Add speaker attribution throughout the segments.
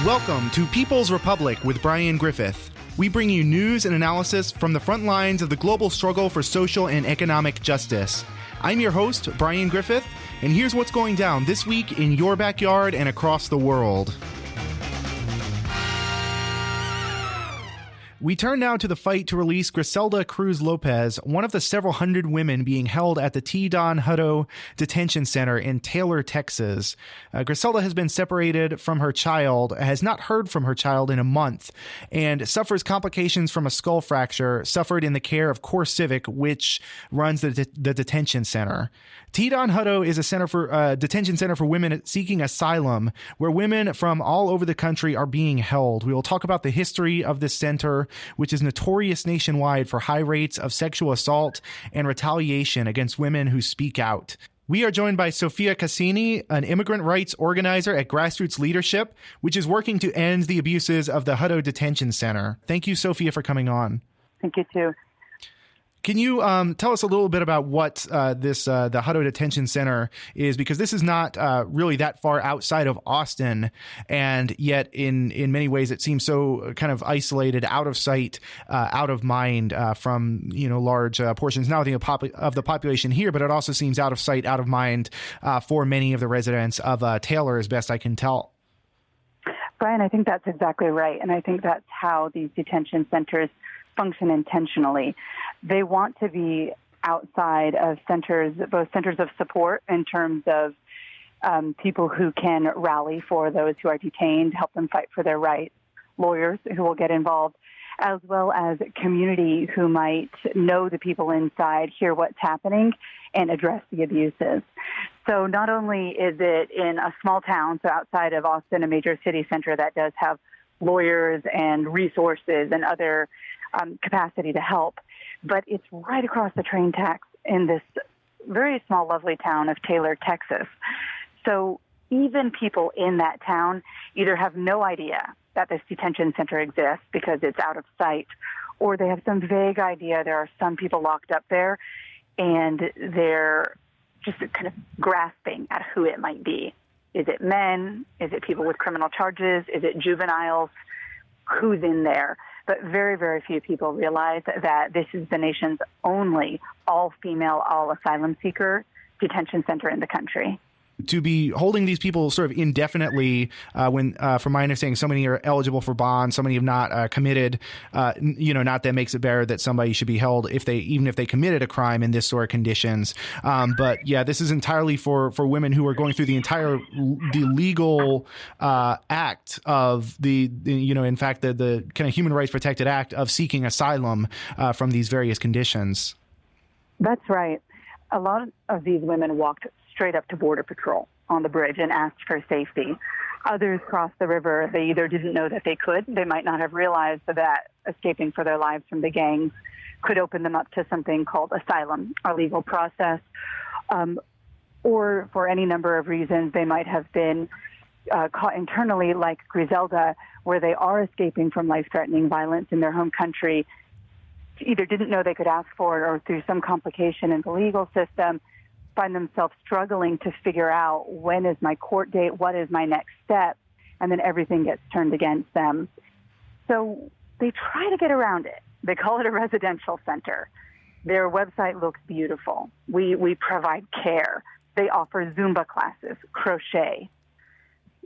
Speaker 1: Welcome to People's Republic with Brian Griffith. We bring you news and analysis from the front lines of the global struggle for social and economic justice. I'm your host, Brian Griffith, and here's what's going down this week in your backyard and across the world. We turn now to the fight to release Griselda Cruz Lopez, one of the several hundred women being held at the Hutto Detention Center in Taylor, Texas. Griselda has been separated from her child, has not heard from her child in a month, and suffers complications from a skull fracture suffered in the care of Core Civic, which runs the detention center. Hutto is a detention center for women seeking asylum, where women from all over the country are being held. We will talk about the history of this center, which is notorious nationwide for high rates of sexual assault and retaliation against women who speak out. We are joined by Sofia Casini, an immigrant rights organizer at Grassroots Leadership, which is working to end the abuses of the Hutto Detention Center. Thank you, Sofia, for coming on.
Speaker 2: Thank you, too.
Speaker 1: Can you tell us a little bit about what the Hutto Detention Center is? Because this is not really that far outside of Austin, and yet in many ways it seems so kind of isolated, out of sight, out of mind from large portions not only of the population here, but it also seems out of sight, out of mind for many of the residents of Taylor, as best I can tell.
Speaker 2: Brian, I think that's exactly right, and I think that's how these detention centers function intentionally. They want to be outside of centers, both centers of support in terms of people who can rally for those who are detained, help them fight for their rights, lawyers who will get involved, as well as community who might know the people inside, hear what's happening, and address the abuses. So not only is it in a small town, so outside of Austin, a major city center that does have lawyers and resources and other capacity to help, but it's right across the train tracks in this very small, lovely town of Taylor, Texas. So even people in that town either have no idea that this detention center exists because it's out of sight, or they have some vague idea there are some people locked up there, and they're just kind of grasping at who it might be. Is it men? Is it people with criminal charges? Is it juveniles? Who's in there? But very, very few people realize that this is the nation's only all-female, all-asylum seeker detention center in the country.
Speaker 1: To be holding these people sort of indefinitely, when, from my understanding, so many are eligible for bond, so many have not committed, not that makes it better that somebody should be held even if they committed a crime in this sort of conditions. But yeah, this is entirely for women who are going through the legal act of the kind of human rights protected act of seeking asylum from these various conditions.
Speaker 2: That's right. A lot of these women walked straight up to Border Patrol on the bridge and asked for safety. Others crossed the river. They either didn't know that they could, they might not have realized that escaping for their lives from the gangs could open them up to something called asylum, a legal process, or for any number of reasons they might have been caught internally, like Griselda, where they are escaping from life-threatening violence in their home country, either didn't know they could ask for it, or through some complication in the legal system, find themselves struggling to figure out when is my court date, what is my next step, and then everything gets turned against them. So they try to get around it. They call it a residential center. Their website looks beautiful. We provide care. They offer Zumba classes, crochet.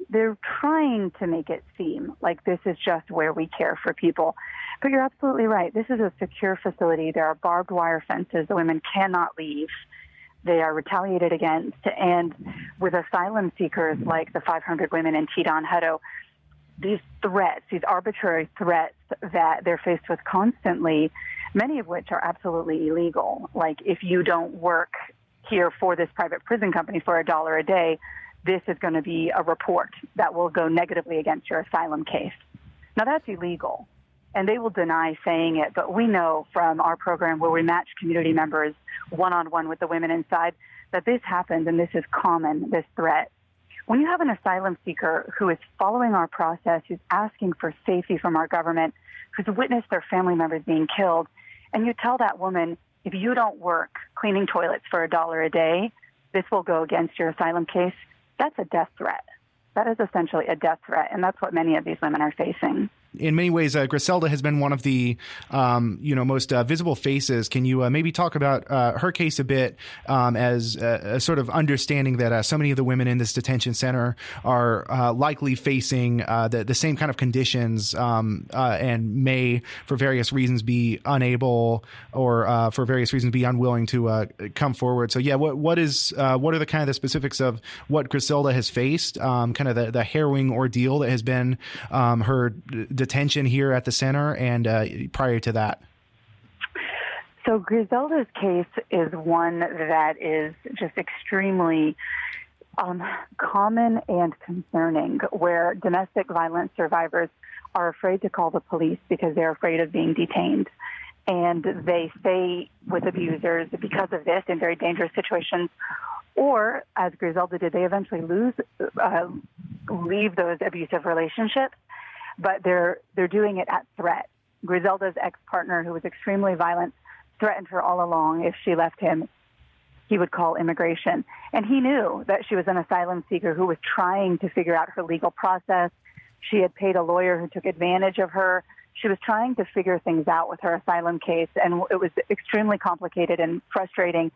Speaker 2: They're trying to make it seem like this is just where we care for people. But you're absolutely right. This is a secure facility. There are barbed wire fences. The women cannot leave. They are retaliated against, and with asylum seekers like the 500 women in Hutto, these threats, these arbitrary threats that they're faced with constantly, many of which are absolutely illegal. Like, if you don't work here for this private prison company for $1 a day, this is going to be a report that will go negatively against your asylum case. Now, that's illegal, and they will deny saying it, but we know from our program where we match community members one-on-one with the women inside that this happens, and this is common, this threat. When you have an asylum seeker who is following our process, who's asking for safety from our government, who's witnessed their family members being killed, and you tell that woman, if you don't work cleaning toilets for $1 a day, this will go against your asylum case, that's a death threat. That is essentially a death threat, and that's what many of these women are facing.
Speaker 1: In many ways, Griselda has been one of the, most visible faces. Can you maybe talk about her case a bit as a sort of understanding that so many of the women in this detention center are likely facing the same kind of conditions and may, for various reasons, be unable or for various reasons be unwilling to come forward. So, yeah, what are the kind of the specifics of what Griselda has faced, kind of the harrowing ordeal that has been her detention here at the center and prior to that?
Speaker 2: So Griselda's case is one that is just extremely common and concerning, where domestic violence survivors are afraid to call the police because they're afraid of being detained. And they stay with abusers because of this in very dangerous situations. Or, as Griselda did, they eventually leave those abusive relationships, but they're doing it at threat. Griselda's ex-partner, who was extremely violent, threatened her all along. If she left him, he would call immigration. And he knew that she was an asylum seeker who was trying to figure out her legal process. She had paid a lawyer who took advantage of her. She was trying to figure things out with her asylum case, and it was extremely complicated and frustrating.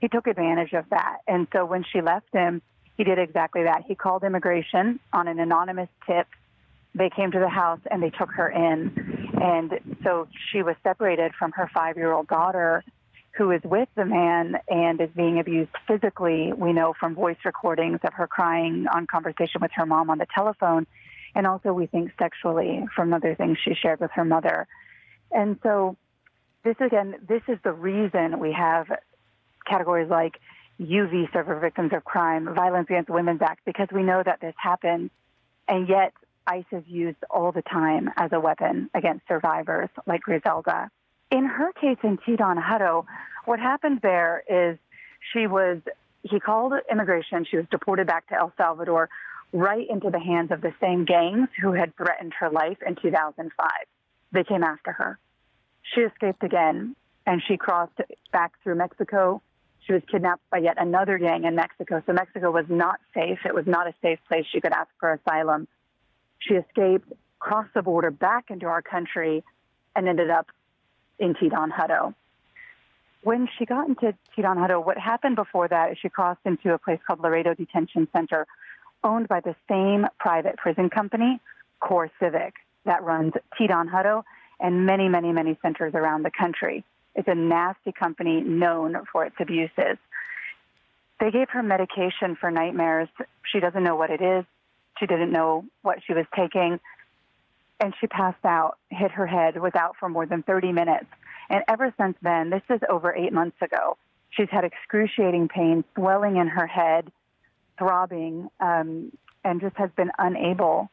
Speaker 2: He took advantage of that. And so when she left him, he did exactly that. He called immigration on an anonymous tip. They came to the house and they took her in. And so she was separated from her 5-year-old daughter, who is with the man and is being abused physically. We know from voice recordings of her crying on conversation with her mom on the telephone. And also we think sexually from other things she shared with her mother. And so this is the reason we have categories like UV server victims of crime, Violence Against Women's Act, because we know that this happens. And yet ICE is used all the time as a weapon against survivors like Griselda. In her case in Hutto, what happened there is he called immigration. She was deported back to El Salvador, right into the hands of the same gangs who had threatened her life in 2005. They came after her. She escaped again, and she crossed back through Mexico. She was kidnapped by yet another gang in Mexico. So Mexico was not safe. It was not a safe place she could ask for asylum. She escaped, crossed the border back into our country, and ended up in Hutto. When she got into Hutto, what happened before that is she crossed into a place called Hutto Detention Center, owned by the same private prison company, Core Civic, that runs Hutto and many, many, many centers around the country. It's a nasty company known for its abuses. They gave her medication for nightmares. She doesn't know what it is. She didn't know what she was taking. And she passed out, hit her head, was out for more than 30 minutes. And ever since then, this is over 8 months ago, she's had excruciating pain, swelling in her head, throbbing, and just has been unable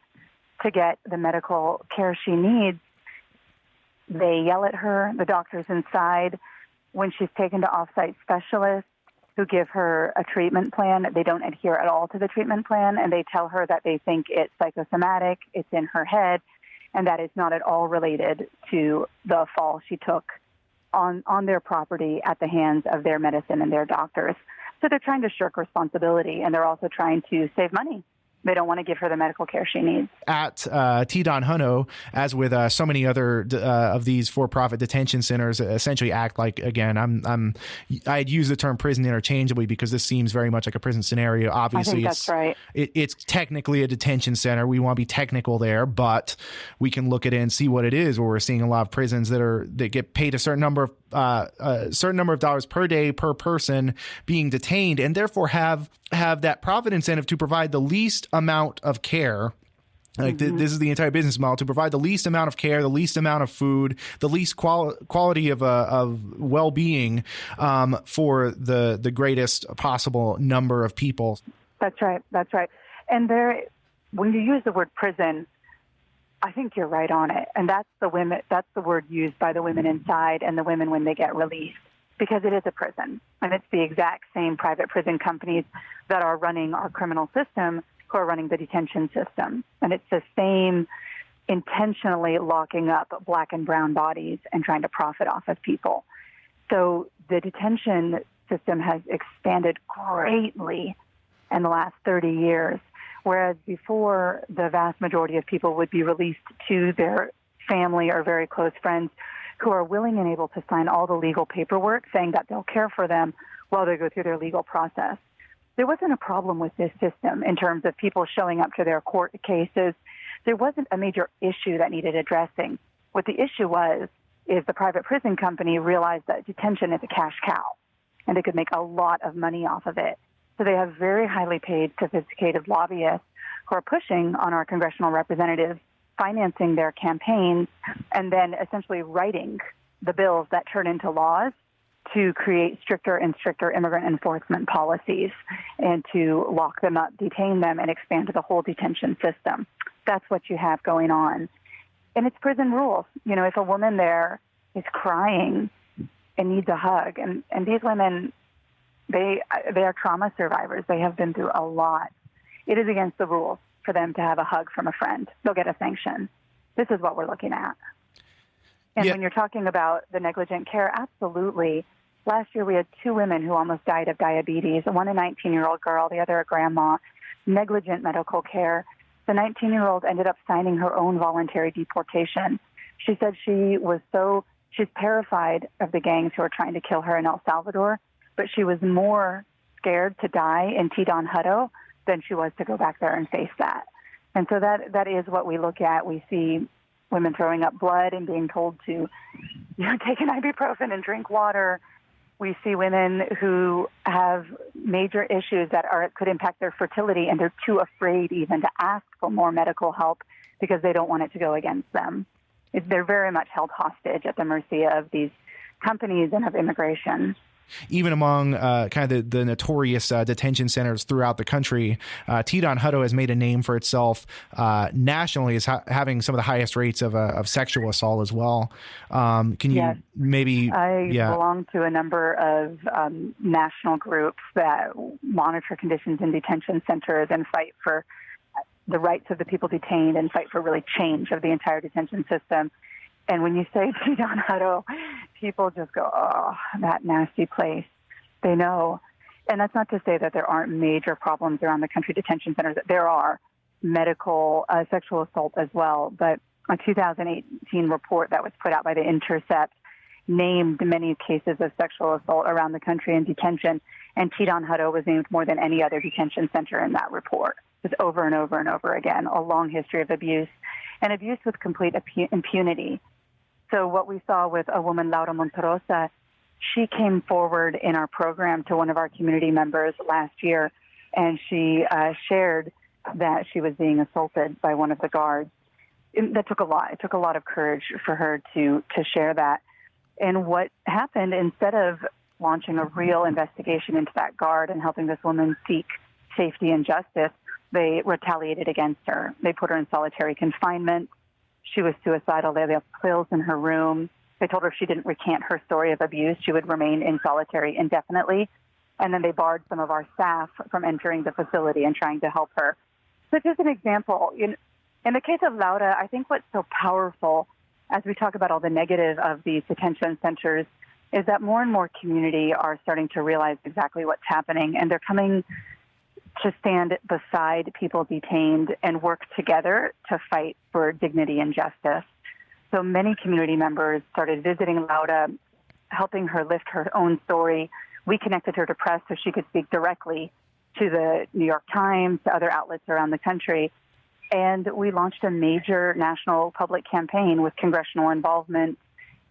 Speaker 2: to get the medical care she needs. They yell at her, the doctors inside. When she's taken to off-site specialists who give her a treatment plan, they don't adhere at all to the treatment plan, and they tell her that they think it's psychosomatic, it's in her head, and that it's not at all related to the fall she took on their property at the hands of their medicine and their doctors. So they're trying to shirk responsibility, and they're also trying to save money. They don't want to give her the medical care she needs. At
Speaker 1: Hutto, as with so many other of these for-profit detention centers, essentially act like, again, I'd use the term prison interchangeably because this seems very much like a prison scenario. Obviously,
Speaker 2: I think that's right.
Speaker 1: It's technically a detention center. We want to be technical there, but we can look at it and see what it is. Where we're seeing a lot of prisons that get paid a certain number of dollars per day per person being detained, and therefore have that profit incentive to provide the least amount of care. Like this is the entire business model, to provide the least amount of care, the least amount of food, the least quality of well-being for the greatest possible number of people.
Speaker 2: That's right. That's right. And when you use the word prison, I think you're right on it. And that's the word used by the women inside and the women when they get released, because it is a prison. And it's the exact same private prison companies that are running our criminal system who are running the detention system. And it's the same intentionally locking up black and brown bodies and trying to profit off of people. So the detention system has expanded greatly in the last 30 years. Whereas before, the vast majority of people would be released to their family or very close friends who are willing and able to sign all the legal paperwork saying that they'll care for them while they go through their legal process. There wasn't a problem with this system in terms of people showing up to their court cases. There wasn't a major issue that needed addressing. What the issue was is the private prison company realized that detention is a cash cow, and they could make a lot of money off of it. So they have very highly paid, sophisticated lobbyists who are pushing on our congressional representatives, financing their campaigns, and then essentially writing the bills that turn into laws to create stricter and stricter immigrant enforcement policies and to lock them up, detain them, and expand the whole detention system. That's what you have going on. And it's prison rules. You know, if a woman there is crying and needs a hug, and these women, they are trauma survivors. They have been through a lot. It is against the rules for them to have a hug from a friend. They'll get a sanction. This is what we're looking at. And when you're talking about the negligent care, absolutely. Last year we had 2 women who almost died of diabetes, one a 19-year-old girl, the other a grandma, negligent medical care. The 19-year-old ended up signing her own voluntary deportation. She said she's terrified of the gangs who are trying to kill her in El Salvador, but she was more scared to die in Tidon Hutto than she was to go back there and face that. And so that is what we look at. We see women throwing up blood and being told to take an ibuprofen and drink water. We see women who have major issues that could impact their fertility, and they're too afraid even to ask for more medical help because they don't want it to go against them. They're very much held hostage at the mercy of these companies and of immigration.
Speaker 1: Even among kind of the notorious detention centers throughout the country, Tidon Hutto has made a name for itself nationally as having some of the highest rates of sexual assault as well. Can you maybe... I
Speaker 2: belong to a number of national groups that monitor conditions in detention centers and fight for the rights of the people detained and fight for really change of the entire detention system. And when you say Tidon Hutto, people just go, oh, that nasty place. They know. And that's not to say that there aren't major problems around the country detention centers. There are medical sexual assault as well. But a 2018 report that was put out by The Intercept named many cases of sexual assault around the country in detention. And Tidon Hutto was named more than any other detention center in that report. Just over and over and over again, a long history of abuse, and abuse with complete impunity. So what we saw with a woman, Laura Monterosa, she came forward in our program to one of our community members last year, and she shared that she was being assaulted by one of the guards. That took a lot. It took a lot of courage for her to share that. And what happened, instead of launching a real investigation into that guard and helping this woman seek safety and justice, they retaliated against her. They put her in solitary confinement. She was suicidal. They left pills in her room. They told her if she didn't recant her story of abuse, she would remain in solitary indefinitely. And then they barred some of our staff from entering the facility and trying to help her. So just an example, in the case of Laura, I think what's so powerful as we talk about all the negative of these detention centers is that more and more community are starting to realize exactly what's happening, and they're coming to stand beside people detained and work together to fight for dignity and justice. So many community members started visiting Laura, helping her lift her own story. We connected her to press so she could speak directly to the New York Times, to other outlets around the country. And we launched a major national public campaign with congressional involvement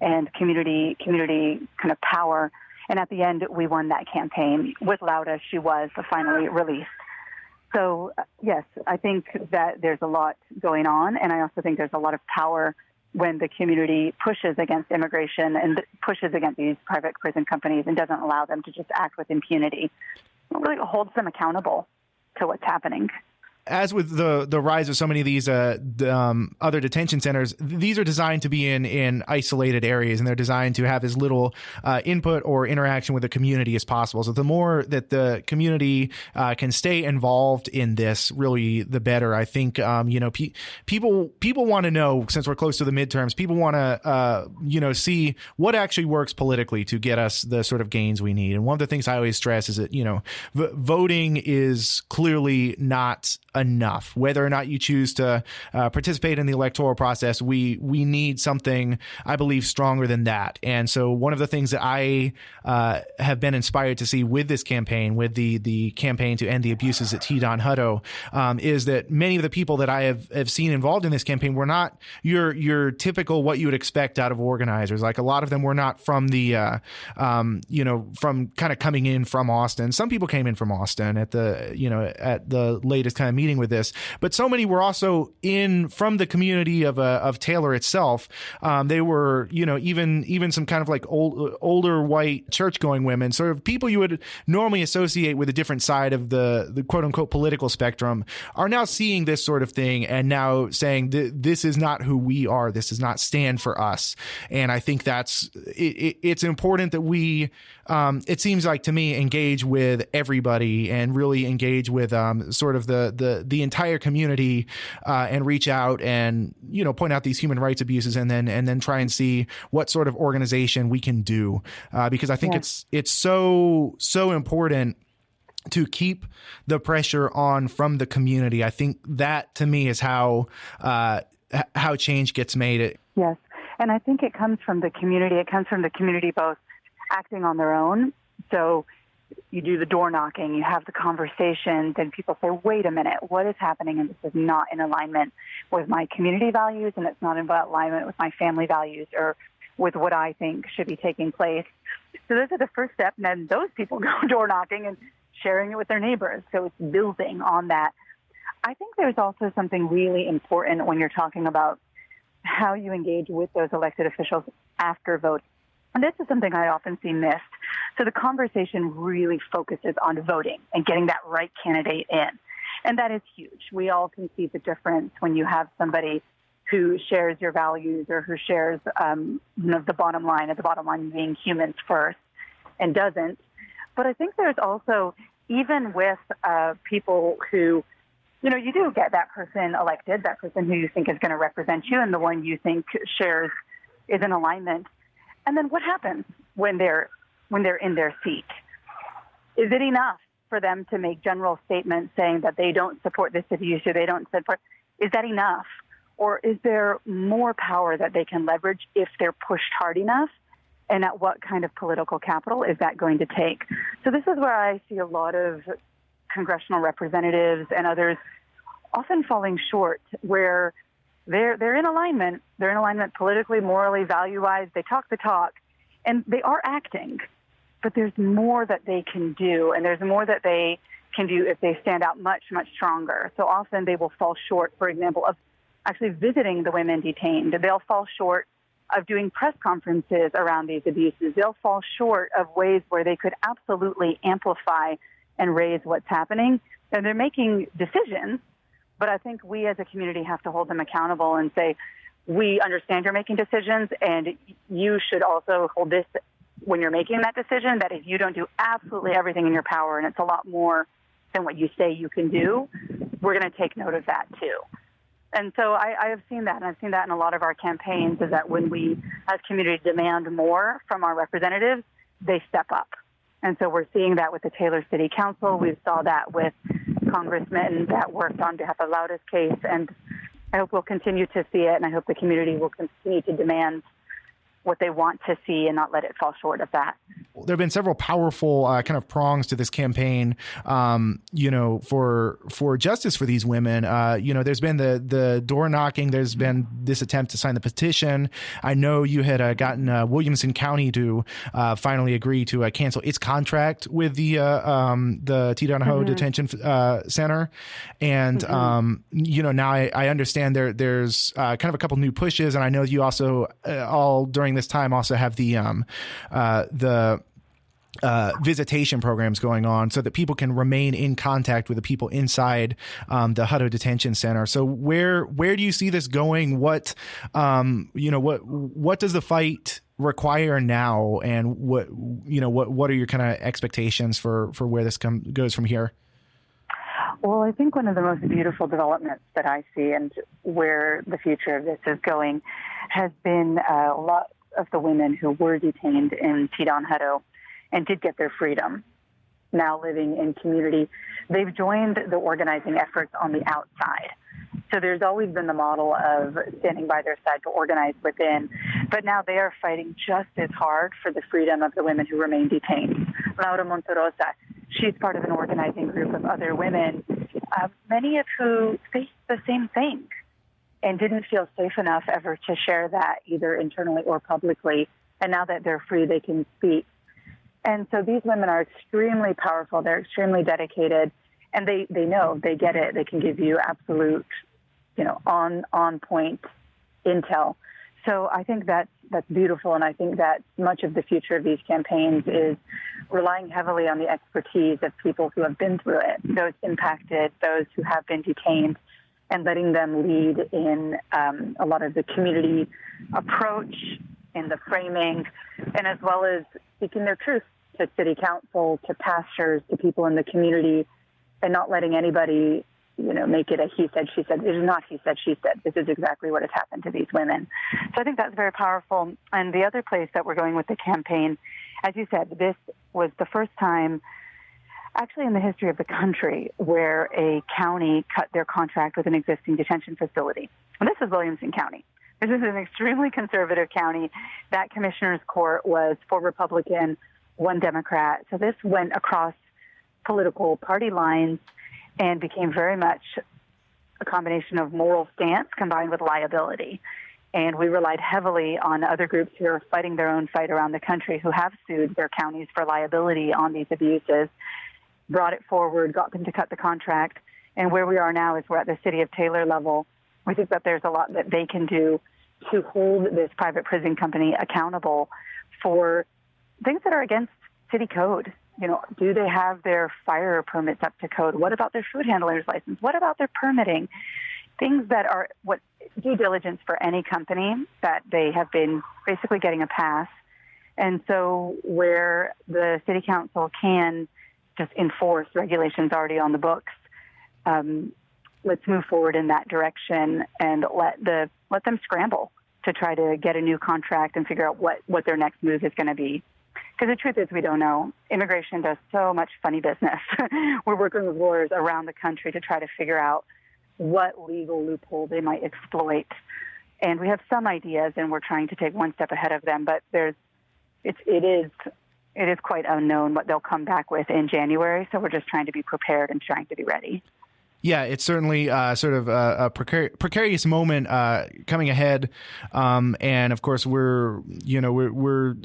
Speaker 2: and community kind of power. And at the end, we won that campaign. With Laura, she was finally released. So, yes, I think that there's a lot going on, and I also think there's a lot of power when the community pushes against immigration and pushes against these private prison companies and doesn't allow them to just act with impunity. It really holds them accountable to what's happening.
Speaker 1: As with the rise of so many of these other detention centers, these are designed to be in isolated areas, and they're designed to have as little input or interaction with the community as possible. So the more that the community can stay involved in this, really, the better. I think people want to know, since we're close to the midterms, people want to see what actually works politically to get us the sort of gains we need. And one of the things I always stress is that voting is clearly not enough. Whether or not you choose to participate in the electoral process, we need something, I believe, stronger than that. And so one of the things that I have been inspired to see with this campaign, with the campaign to end the abuses at T-Don Hutto, is that many of the people that I have seen involved in this campaign were not your typical what you would expect out of organizers. Like, a lot of them were not from the from kind of coming in from Austin. Some people came in from Austin at the latest kind of meeting with this, but so many were also in from the community of Taylor itself. They were, even some kind of like older white church going women, sort of people you would normally associate with a different side of the quote unquote political spectrum, are now seeing this sort of thing and now saying this is not who we are. This does not stand for us. And I think it's important that we, it seems like to me, engage with everybody and really engage with sort of the entire community and reach out and point out these human rights abuses and then try and see what sort of organization we can do, because I think it's so important to keep the pressure on from the community. I think that to me is how change gets made.
Speaker 2: Yes. And I think it comes from the community. It comes from the community both acting on their own. So you do the door knocking, you have the conversation, then people say, wait a minute, what is happening? And this is not in alignment with my community values, and it's not in alignment with my family values or with what I think should be taking place. So those are the first step. And then those people go door knocking and sharing it with their neighbors. So it's building on that. I think there's also something really important when you're talking about how you engage with those elected officials after voting. And this is something I often see missed. So the conversation really focuses on voting and getting that right candidate in. And that is huge. We all can see the difference when you have somebody who shares your values or who shares the bottom line, and the bottom line being humans first, and doesn't. But I think there's also, even with people who, you do get that person elected, that person who you think is going to represent you and the one you think is in alignment. And then what happens when they're in their seat? Is it enough for them to make general statements saying that they don't support this abuse or they don't support? Is that enough? Or is there more power that they can leverage if they're pushed hard enough? And at what kind of political capital is that going to take? So this is where I see a lot of congressional representatives and others often falling short, where they're in alignment. They're in alignment politically, morally, value-wise. They talk the talk, and they are acting. But there's more that they can do, and there's more that they can do if they stand out much, much stronger. So often they will fall short, for example, of actually visiting the women detained. They'll fall short of doing press conferences around these abuses. They'll fall short of ways where they could absolutely amplify and raise what's happening. And they're making decisions, but I think we as a community have to hold them accountable and say, we understand you're making decisions, and you should also hold this when you're making that decision, that if you don't do absolutely everything in your power, and it's a lot more than what you say you can do, we're going to take note of that too. And so I have seen that, and I've seen that in a lot of our campaigns, is that when we as community demand more from our representatives, they step up. And so we're seeing that with the Taylor City Council. We saw that with congressmen that worked on behalf of Lauda's case, and I hope we'll continue to see it, and I hope the community will continue to demand what they want to see and not let it fall short of that.
Speaker 1: There have been several powerful kind of prongs to this campaign, for justice for these women. There's been the door knocking. There's been this attempt to sign the petition. I know you had gotten Williamson County to finally agree to cancel its contract with the T-Don Hutto Detention Center. And, now I understand there's kind of a couple new pushes. And I know you also all during this time also have the visitation programs going on so that people can remain in contact with the people inside the Hutto Detention Center. So where do you see this going? What does the fight require now, and what are your kind of expectations for where this goes from here?
Speaker 2: Well, I think one of the most beautiful developments that I see, and where the future of this is going, has been a lot of the women who were detained in T-Don Hutto and did get their freedom. now living in community. They've joined the organizing efforts on the outside. So there's always been the model of standing by their side to organize within, but now they are fighting just as hard for the freedom of the women who remain detained. Laura Monterosa, she's part of an organizing group of other women, many of who faced the same thing and didn't feel safe enough ever to share that either internally or publicly. And now that they're free, they can speak. And so these women are extremely powerful. They're extremely dedicated, and they know, they get it. They can give you absolute, on point intel. So I think that's beautiful, and I think that much of the future of these campaigns is relying heavily on the expertise of people who have been through it, those impacted, those who have been detained, and letting them lead in a lot of the community approach, in the framing, and as well as speaking their truth to city council, to pastors, to people in the community, and not letting anybody, make it a he said, she said. It is not he said, she said. This is exactly what has happened to these women. So I think that's very powerful. And the other place that we're going with the campaign, as you said, this was the first time actually in the history of the country where a county cut their contract with an existing detention facility. And this is Williamson County. This is an extremely conservative county. That commissioner's court was 4 Republican, 1 Democrat. So this went across political party lines and became very much a combination of moral stance combined with liability. And we relied heavily on other groups who are fighting their own fight around the country who have sued their counties for liability on these abuses, brought it forward, got them to cut the contract. And where we are now is we're at the city of Taylor level. We think that there's a lot that they can do to hold this private prison company accountable for things that are against city code. Do they have their fire permits up to code? What about their food handler's license? What about their permitting? Things that are what due diligence for any company that they have been basically getting a pass. And so where the city council can just enforce regulations already on the books, let's move forward in that direction and let them scramble to try to get a new contract and figure out what their next move is going to be. Because the truth is we don't know. Immigration does so much funny business. We're working with lawyers around the country to try to figure out what legal loophole they might exploit. And we have some ideas, and we're trying to take one step ahead of them. But it is quite unknown what they'll come back with in January. So we're just trying to be prepared and trying to be ready.
Speaker 1: Yeah, it's certainly sort of a precarious moment coming ahead, and of course we're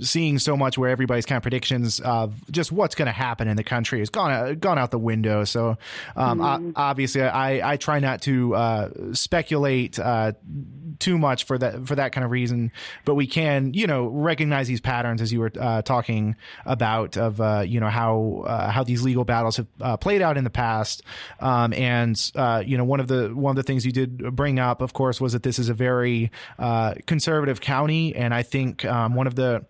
Speaker 1: seeing so much where everybody's kind of predictions of just what's going to happen in the country has gone out the window. So obviously, I try not to speculate too much for that kind of reason, but we can recognize these patterns as you were talking about of how these legal battles have played out in the past, and one of the things you did bring up, of course, was that this is a very conservative county, and I think one of the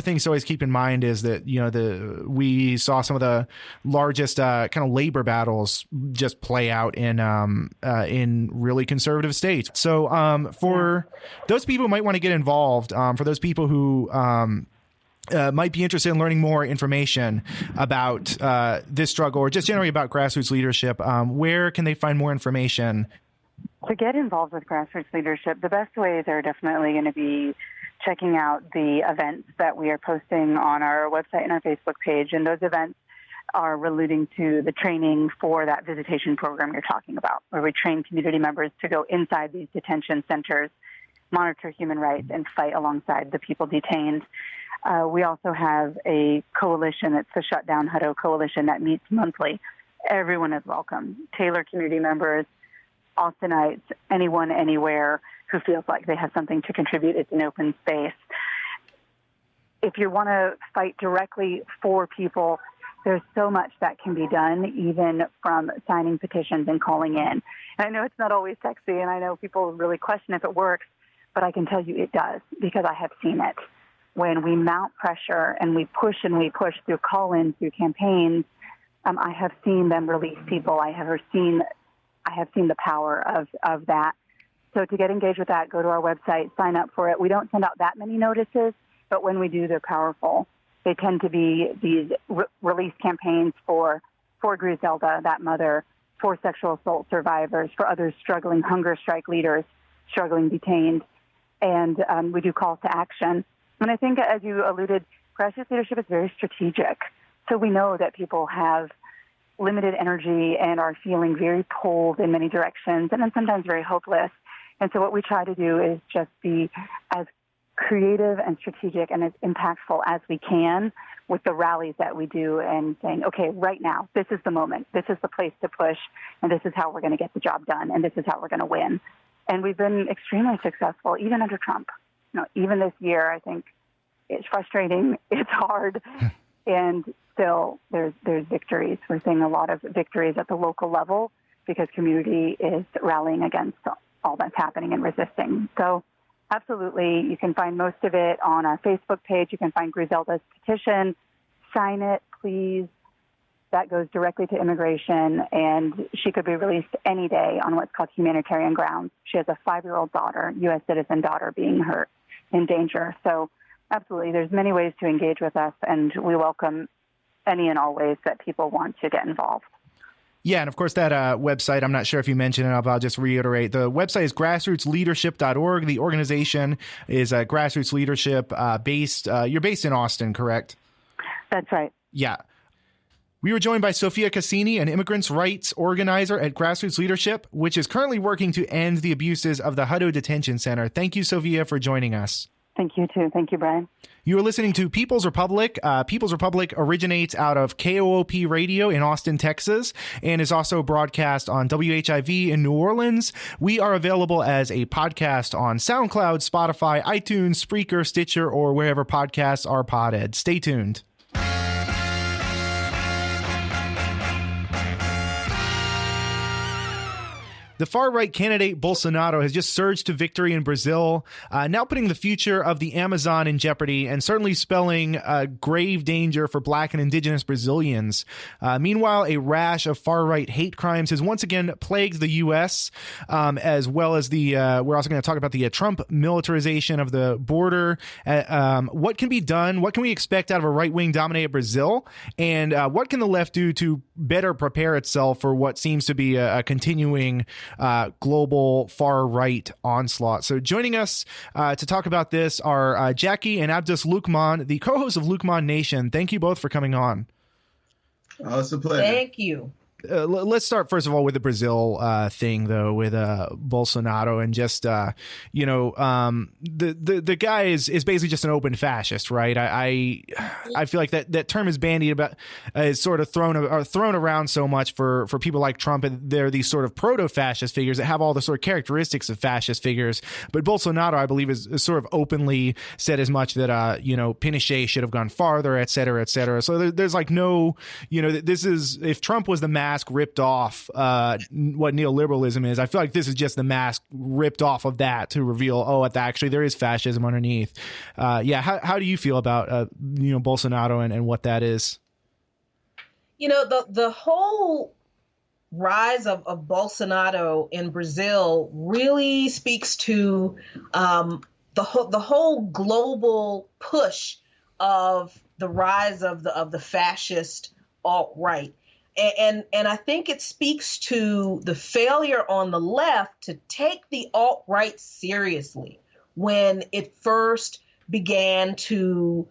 Speaker 1: things to always keep in mind is that we saw some of the largest kind of labor battles just play out in really conservative states. So for those people who might want to get involved, for those people who might be interested in learning more information about this struggle or just generally about grassroots leadership, where can they find more information?
Speaker 2: To get involved with grassroots leadership, the best ways are definitely going to be checking out the events that we are posting on our website and our Facebook page. And those events are alluding to the training for that visitation program you're talking about, where we train community members to go inside these detention centers, monitor human rights, and fight alongside the people detained. We also have a coalition. It's the Shut Down Hutto Coalition that meets monthly. Everyone is welcome. Taylor community members, Austinites, anyone, anywhere who feels like they have something to contribute. It's an open space. If you want to fight directly for people, there's so much that can be done, even from signing petitions and calling in. And I know it's not always sexy, and I know people really question if it works, but I can tell you it does because I have seen it. When we mount pressure and we push through call-ins, through campaigns, I have seen them release people. I have seen the power of that. So to get engaged with that, go to our website, sign up for it. We don't send out that many notices, but when we do, they're powerful. They tend to be these release campaigns for Griselda, that mother, for sexual assault survivors, for others struggling, hunger strike leaders, struggling detained. And we do calls to action. And I think, as you alluded, grassroots leadership is very strategic. So we know that people have limited energy and are feeling very pulled in many directions and then sometimes very hopeless. And so what we try to do is just be as creative and strategic and as impactful as we can with the rallies that we do and saying, okay, right now, this is the moment, this is the place to push, and this is how we're going to get the job done, and this is how we're going to win. And we've been extremely successful, even under Trump. Even this year, I think it's frustrating, it's hard, and still there's victories. We're seeing a lot of victories at the local level because community is rallying against all that's happening and resisting. So absolutely, you can find most of it on our Facebook page. You can find Griselda's petition. Sign it, please. That goes directly to immigration, and she could be released any day on what's called humanitarian grounds. She has a 5-year-old daughter, U.S. citizen daughter, being hurt in danger. So absolutely, there's many ways to engage with us, and we welcome any and all ways that people want to get involved.
Speaker 1: Yeah, and of course that website, I'm not sure if you mentioned it, but I'll just reiterate. The website is grassrootsleadership.org. The organization is Grassroots Leadership. You're based in Austin, correct?
Speaker 2: That's right.
Speaker 1: Yeah. We were joined by Sofia Casini, an immigrants' rights organizer at Grassroots Leadership, which is currently working to end the abuses of the Hutto Detention Center. Thank you, Sofia, for joining us.
Speaker 2: Thank you, too. Thank you, Brian.
Speaker 1: You are listening to People's Republic. People's Republic originates out of KOOP Radio in Austin, Texas, and is also broadcast on WHIV in New Orleans. We are available as a podcast on SoundCloud, Spotify, iTunes, Spreaker, Stitcher, or wherever podcasts are podded. Stay tuned. The far-right candidate Bolsonaro has just surged to victory in Brazil, now putting the future of the Amazon in jeopardy and certainly spelling grave danger for Black and indigenous Brazilians. Meanwhile, a rash of far-right hate crimes has once again plagued the U.S., as well as we're also going to talk about the Trump militarization of the border. What can be done? What can we expect out of a right-wing dominated Brazil? And what can the left do to better prepare itself for what seems to be a continuing global far-right onslaught? So joining us to talk about this are Jackie and Abdus Lukman, the co-hosts of Lukman Nation. Thank you both for coming on.
Speaker 3: Oh, it's a pleasure.
Speaker 4: Thank you.
Speaker 1: Let's start, first of all, with the Brazil thing, though, with Bolsonaro and just, the guy is basically just an open fascist, right? I feel like that term is bandied about, is sort of thrown around so much for people like Trump. And they're these sort of proto-fascist figures that have all the sort of characteristics of fascist figures. But Bolsonaro, I believe, is sort of openly said as much that, Pinochet should have gone farther, et cetera, et cetera. So there's like no, this is, if Trump was the mask ripped off what neoliberalism is, I feel like this is just the mask ripped off of that to reveal, actually there is fascism underneath. How do you feel about Bolsonaro and what that is?
Speaker 4: The whole rise of Bolsonaro in Brazil really speaks to the whole global push of the rise of the fascist alt-right. And I think it speaks to the failure on the left to take the alt-right seriously when it first began to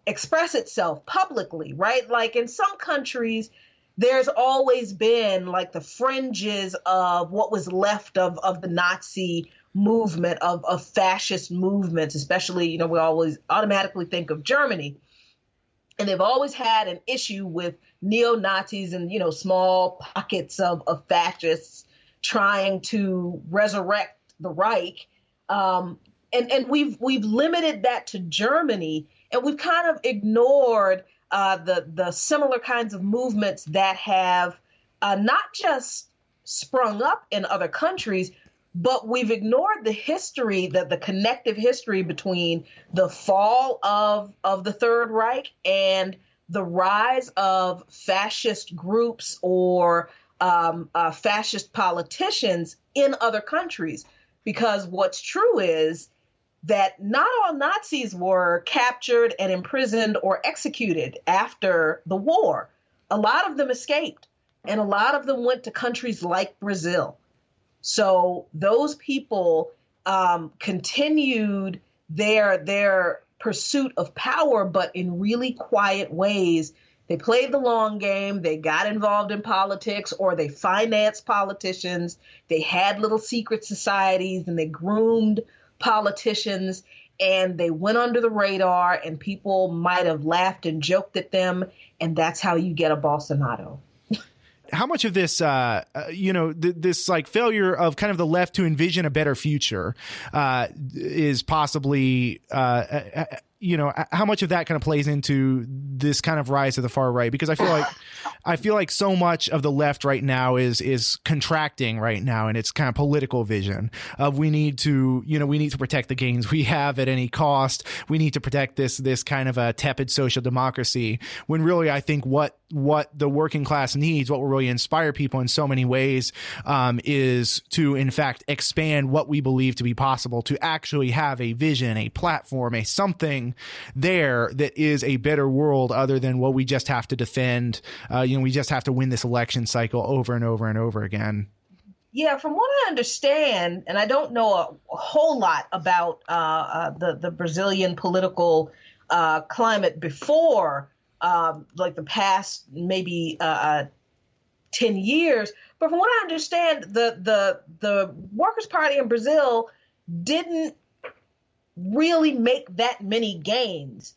Speaker 4: express itself publicly, right? Like in some countries, there's always been like the fringes of what was left of the Nazi movement, of fascist movements, especially, we always automatically think of Germany. And they've always had an issue with neo-Nazis and, small pockets of fascists trying to resurrect the Reich. And we've limited that to Germany, and we've kind of ignored the similar kinds of movements that have not just sprung up in other countries, but we've ignored the history, the connective history between the fall of the Third Reich and the rise of fascist groups or fascist politicians in other countries. Because what's true is that not all Nazis were captured and imprisoned or executed after the war. A lot of them escaped, and a lot of them went to countries like Brazil. So those people continued their pursuit of power, but in really quiet ways. They played the long game. They got involved in politics, or they financed politicians. They had little secret societies, and they groomed politicians, and they went under the radar, and people might have laughed and joked at them. And that's how you get a Bolsonaro.
Speaker 1: How much of this, this like failure of kind of the left to envision a better future is possibly, how much of that kind of plays into this kind of rise of the far right? Because I feel like so much of the left right now is contracting right now, and it's kind of political vision of we need to protect the gains we have at any cost. We need to protect this kind of a tepid social democracy, when really I think what the working class needs, what will really inspire people in so many ways, is to in fact expand what we believe to be possible, to actually have a vision, a platform, a something there that is a better world other than what we just have to defend. We just have to win this election cycle over and over and over again.
Speaker 4: Yeah, from what I understand, and I don't know a whole lot about the Brazilian political climate before like the past maybe 10 years, but from what I understand, the Workers' Party in Brazil didn't really make that many gains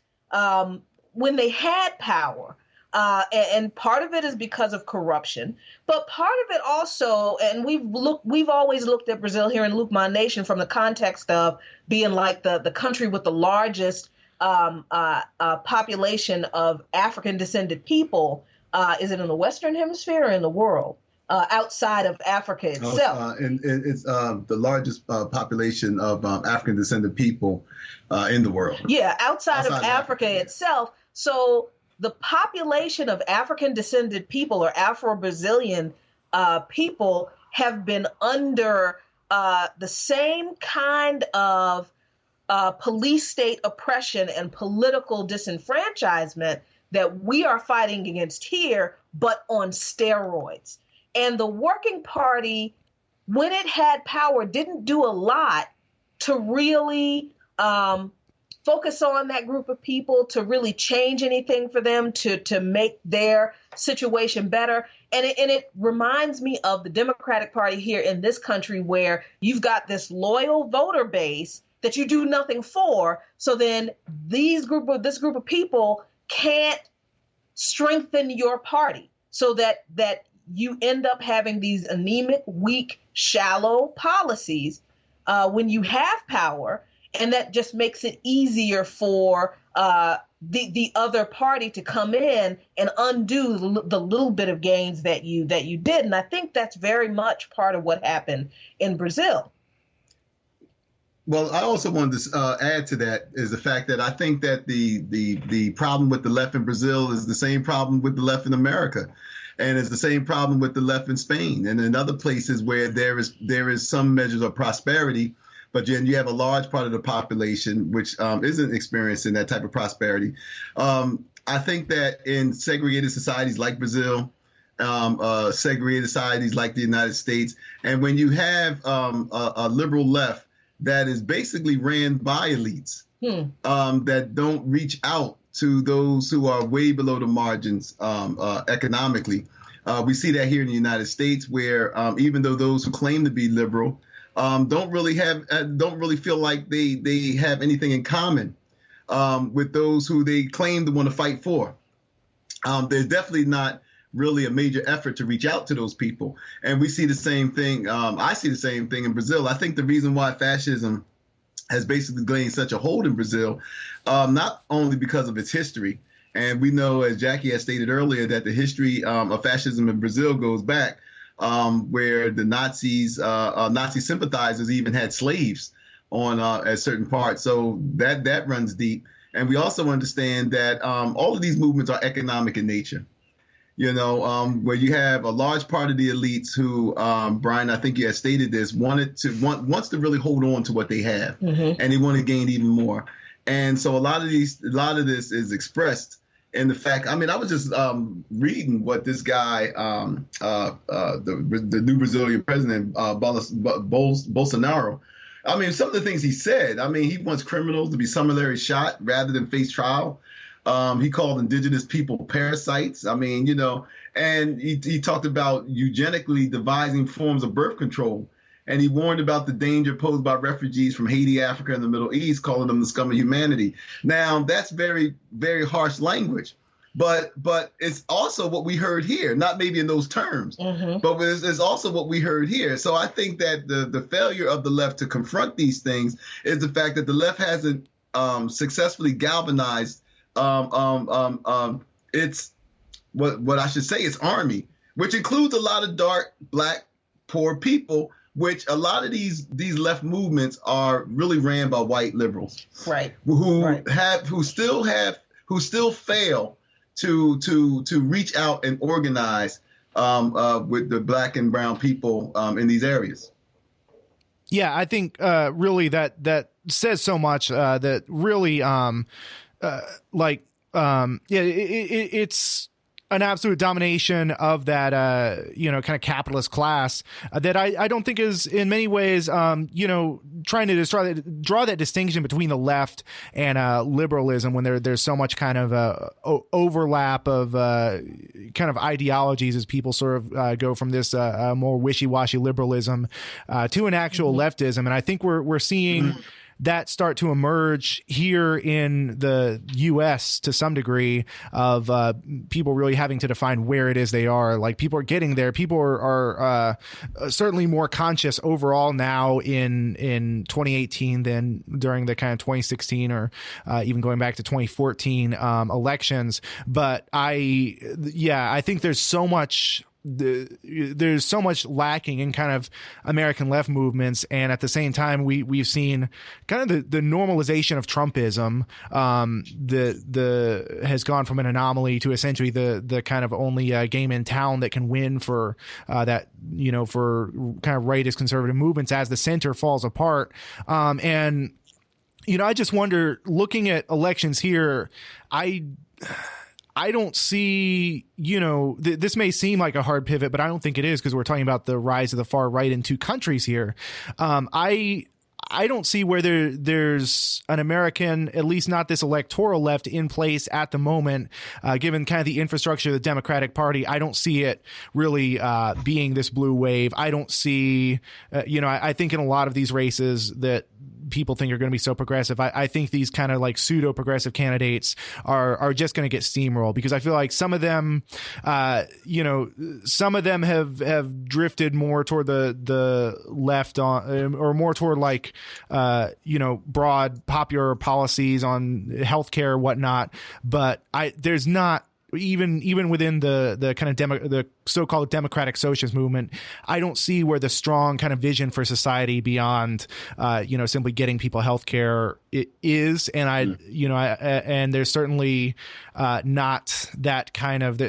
Speaker 4: when they had power. And part of it is because of corruption, but part of it also, and we've always looked at Brazil here in Loop My Nation from the context of being like the country with the largest population of African descended people. Is it in the Western Hemisphere or in the world? Outside of Africa itself.
Speaker 3: And it's the largest population of African descended people in the world.
Speaker 4: Yeah, outside of Africa itself. So the population of African descended people or Afro-Brazilian people have been under the same kind of police state oppression and political disenfranchisement that we are fighting against here, but on steroids. And the Working Party, when it had power, didn't do a lot to really focus on that group of people, to really change anything for them, to make their situation better. And it reminds me of the Democratic Party here in this country, where you've got this loyal voter base that you do nothing for. So then this group of people can't strengthen your party, so that you end up having these anemic, weak, shallow policies when you have power, and that just makes it easier for the other party to come in and undo the little bit of gains that you did. And I think that's very much part of what happened in Brazil.
Speaker 3: Well, I also wanted to add to that is the fact that I think that the problem with the left in Brazil is the same problem with the left in America. And it's the same problem with the left in Spain and in other places where there is some measures of prosperity, but then you have a large part of the population which isn't experiencing that type of prosperity. I think that in segregated societies like Brazil, segregated societies like the United States, and when you have a liberal left that is basically ran by elites that don't reach out to those who are way below the margins economically. We see that here in the United States, where even though those who claim to be liberal don't really feel like they have anything in common with those who they claim to want to fight for. There's definitely not really a major effort to reach out to those people. And we see the same thing. I see the same thing in Brazil. I think the reason why fascism has basically gained such a hold in Brazil, not only because of its history, and we know, as Jackie has stated earlier, that the history of fascism in Brazil goes back where the Nazi sympathizers even had slaves on at certain parts. So that runs deep. And we also understand that all of these movements are economic in nature. where you have a large part of the elites who, Brian, I think you had stated this, wants to really hold on to what they have, and they want to gain even more. And so a lot of this is expressed in the fact. I mean, I was just reading what this guy, the new Brazilian president, Bolsonaro. I mean, some of the things he said. I mean, he wants criminals to be summarily shot rather than face trial. He called indigenous people parasites. I mean, and he talked about eugenically devising forms of birth control. And he warned about the danger posed by refugees from Haiti, Africa, and the Middle East, calling them the scum of humanity. Now, that's very, very harsh language. But it's also what we heard here, not maybe in those terms, but it's also what we heard here. So I think that the failure of the left to confront these things is the fact that the left hasn't successfully galvanized it's what I should say its army, which includes a lot of dark, black, poor people, which a lot of these left movements are really ran by white liberals,
Speaker 4: right?
Speaker 3: Who still fail to reach out and organize with the black and brown people in these areas.
Speaker 1: Yeah, I think really that says so much. That really it's an absolute domination of that, kind of capitalist class that I don't think is in many ways, trying to draw that distinction between the left and liberalism when there's so much kind of overlap of kind of ideologies as people sort of go from this more wishy-washy liberalism to an actual leftism. And I think we're seeing that start to emerge here in the U.S. to some degree of people really having to define where it is they are. Like, people are getting there. People are certainly more conscious overall now in 2018 than during the kind of 2016 or even going back to 2014 elections. But I think there's so much lacking in kind of American left movements, and at the same time we've seen kind of the normalization of Trumpism that has gone from an anomaly to essentially the kind of only game in town that can win for that for kind of rightist conservative movements as the center falls apart. And I just wonder, looking at elections here, I don't see, this may seem like a hard pivot, but I don't think it is, because we're talking about the rise of the far right in two countries here. I don't see where there's an American, at least not this electoral left, in place at the moment, given kind of the infrastructure of the Democratic Party. I don't see it really being this blue wave. I don't see, I think in a lot of these races that people think are going to be so progressive, I think these kind of like pseudo progressive candidates are just going to get steamrolled, because I feel like some of them, some of them have drifted more toward the left on, or more toward like, broad popular policies on healthcare or whatnot. But there's not, even within the kind of the so-called democratic socialist movement, I don't see where the strong kind of vision for society beyond, simply getting people healthcare is. And and there's certainly not that kind of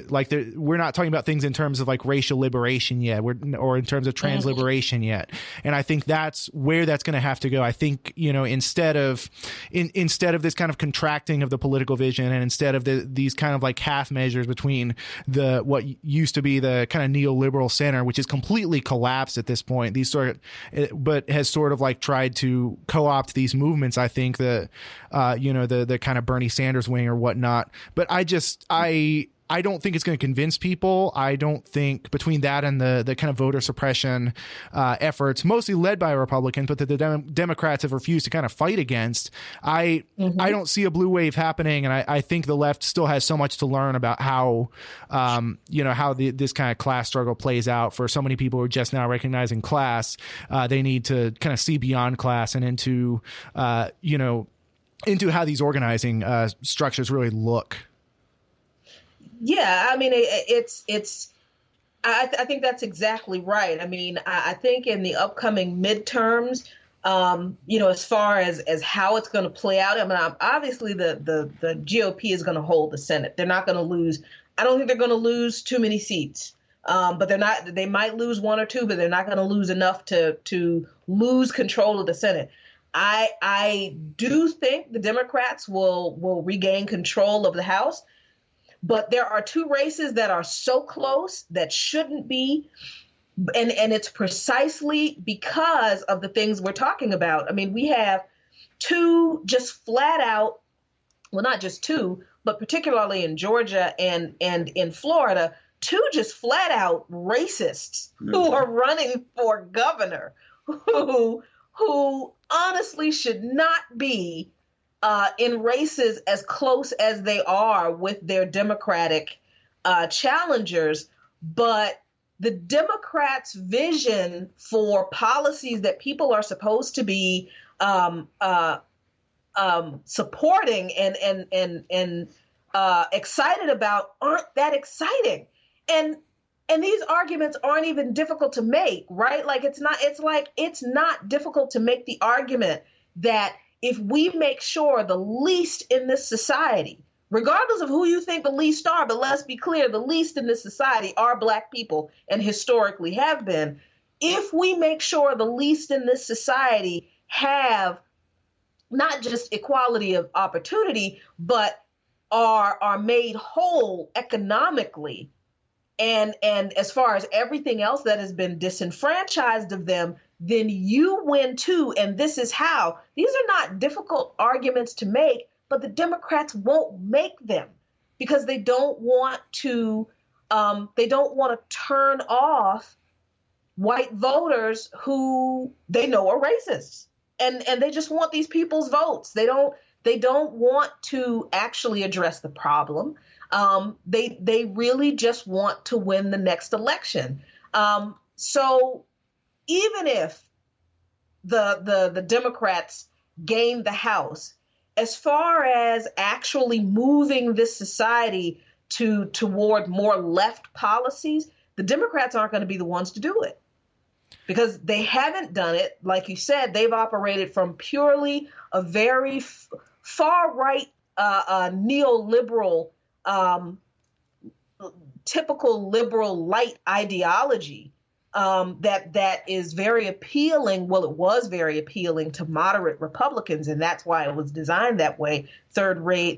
Speaker 1: we're not talking about things in terms of like racial liberation yet, or in terms of trans liberation yet. And I think that's where that's going to have to go. I think, instead of this kind of contracting of the political vision, and instead of these kind of like half measures between what used to be the kind of neoliberal center, which is completely collapsed at this point, but has sort of like tried to co-opt these movements. I think that, the kind of Bernie Sanders wing or whatnot. But I don't think it's going to convince people. I don't think, between that and the kind of voter suppression efforts, mostly led by Republicans, but that the Democrats have refused to kind of fight against, I don't see a blue wave happening. And I think the left still has so much to learn about how, how this kind of class struggle plays out for so many people who are just now recognizing class. They need to kind of see beyond class and into how these organizing structures really look.
Speaker 4: Yeah, I mean, I think that's exactly right. I mean, I think in the upcoming midterms, as far as how it's going to play out, I mean, obviously the GOP is going to hold the Senate. They're not going to lose I don't think they're going to lose too many seats. But they might lose one or two, but they're not going to lose enough to lose control of the Senate. I do think the Democrats will regain control of the House, but there are two races that are so close that shouldn't be. And it's precisely because of the things we're talking about. I mean, we have two just flat out, well, not just two, but particularly in Georgia and in Florida, two just flat out racists who are running for governor, who honestly should not be in races as close as they are with their Democratic challengers. But the Democrats' vision for policies that people are supposed to be supporting and excited about aren't that exciting. And these arguments aren't even difficult to make, right? Like it's not difficult to make the argument that if we make sure the least in this society, regardless of who you think the least are, but let's be clear, the least in this society are Black people and historically have been. If we make sure the least in this society have not just equality of opportunity, but are made whole economically, and as far as everything else that has been disenfranchised of them, then you win too. And this is how. These are not difficult arguments to make, but the Democrats won't make them because they don't want to turn off white voters who they know are racists. And they just want these people's votes. They don't want to actually address the problem. They really just want to win the next election. So even if the Democrats gain the House, as far as actually moving this society toward more left policies, the Democrats aren't going to be the ones to do it. Because they haven't done it. Like you said, they've operated from purely a very far right neoliberal, typical liberal light ideology that is very appealing. Well, it was very appealing to moderate Republicans, and that's why it was designed that way. Third way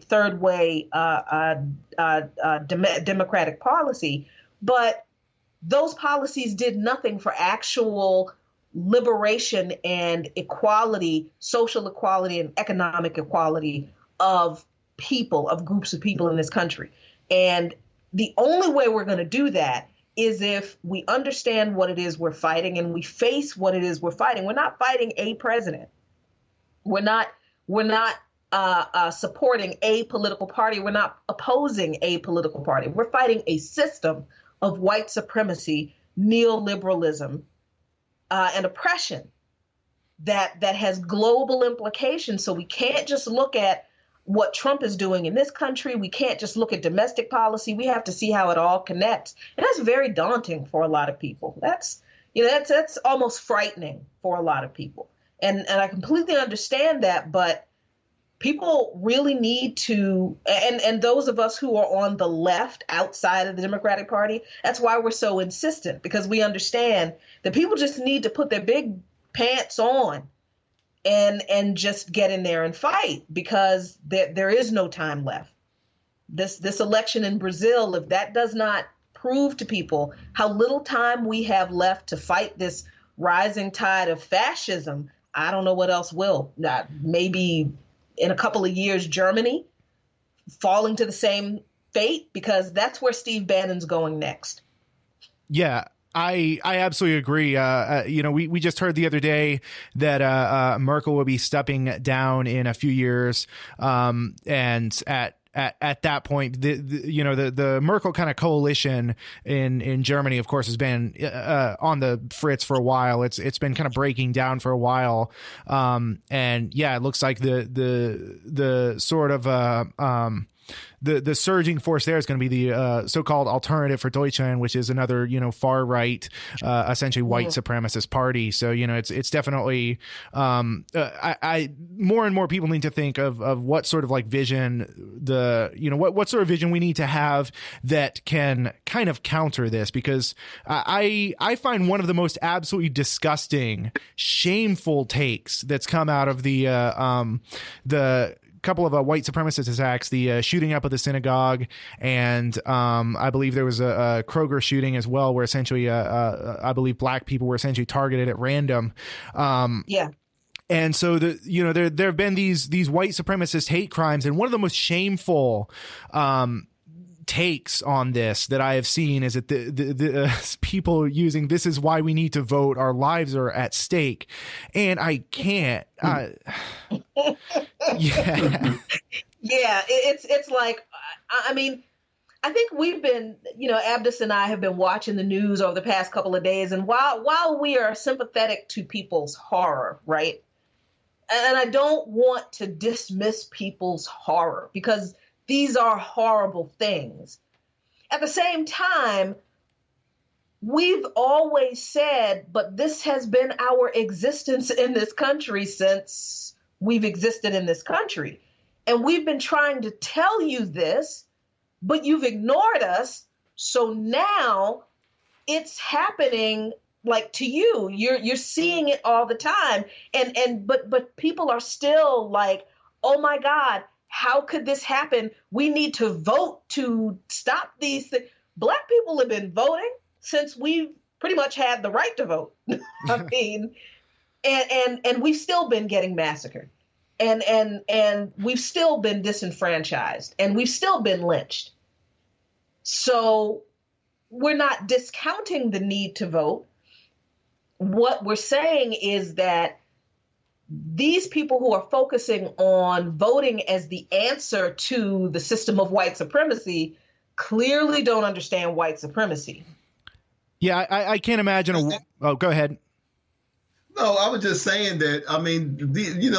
Speaker 4: democratic policy, but those policies did nothing for actual liberation and equality, social equality and economic equality of people, of groups of people in this country. And the only way we're going to do that is if we understand what it is we're fighting and we face what it is we're fighting. We're not fighting a president. We're not supporting a political party. We're not opposing a political party. We're fighting a system of white supremacy, neoliberalism, and oppression that has global implications. So we can't just look at what Trump is doing in this country. We can't just look at domestic policy. We have to see how it all connects. And that's very daunting for a lot of people. That's almost frightening for a lot of people. And I completely understand that, but people really need to, and those of us who are on the left outside of the Democratic Party, that's why we're so insistent, because we understand that people just need to put their big pants on and just get in there and fight, because there is no time left. This election in Brazil, if that does not prove to people how little time we have left to fight this rising tide of fascism, I don't know what else will. Maybe in a couple of years, Germany falling to the same fate, because that's where Steve Bannon's going next.
Speaker 1: Yeah, I absolutely agree. We just heard the other day that Merkel will be stepping down in a few years. And at that point, the Merkel kind of coalition in Germany, of course, has been on the fritz for a while. It's been kind of breaking down for a while. And yeah, it looks like the sort of the surging force there is going to be the so-called Alternative for Deutschland, which is another, far right, essentially white supremacist party. So, it's definitely I more and more people need to think of what sort of like vision what sort of vision we need to have that can kind of counter this, because I find one of the most absolutely disgusting, shameful takes that's come out of the couple of white supremacist attacks, the shooting up of the synagogue, and I believe there was a Kroger shooting as well, where essentially I believe black people were essentially targeted at random. And so there have been these white supremacist hate crimes, and one of the most shameful takes on this that I have seen is that the people using "this is why we need to vote, our lives are at stake," and I can't.
Speaker 4: It's like, I mean, I think we've been, Abdus and I have been watching the news over the past couple of days, and while we are sympathetic to people's horror, right, and I don't want to dismiss people's horror, because these are horrible things. At the same time, we've always said, but this has been our existence in this country since we've existed in this country. And we've been trying to tell you this, but you've ignored us. So now it's happening like to you. You're seeing it all the time. But people are still like, oh my God, how could this happen? We need to vote to stop these things. Black people have been voting since we've pretty much had the right to vote. I mean, and we've still been getting massacred, and we've still been disenfranchised, and we've still been lynched. So we're not discounting the need to vote. What we're saying is that these people who are focusing on voting as the answer to the system of white supremacy clearly don't understand white supremacy.
Speaker 1: Yeah, I can't imagine. Go ahead.
Speaker 3: No, I was just saying that, I mean,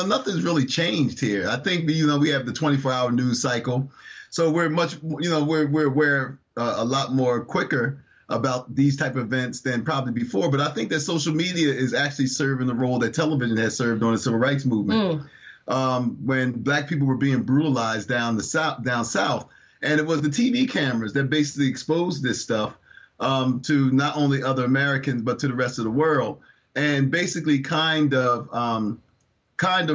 Speaker 3: nothing's really changed here. I think, we have the 24-hour news cycle. So we're much, we're a lot more quicker about these type of events than probably before. But I think that social media is actually serving the role that television has served on the civil rights movement. When black people were being brutalized down south, and it was the TV cameras that basically exposed this stuff to not only other Americans, but to the rest of the world, and basically kind of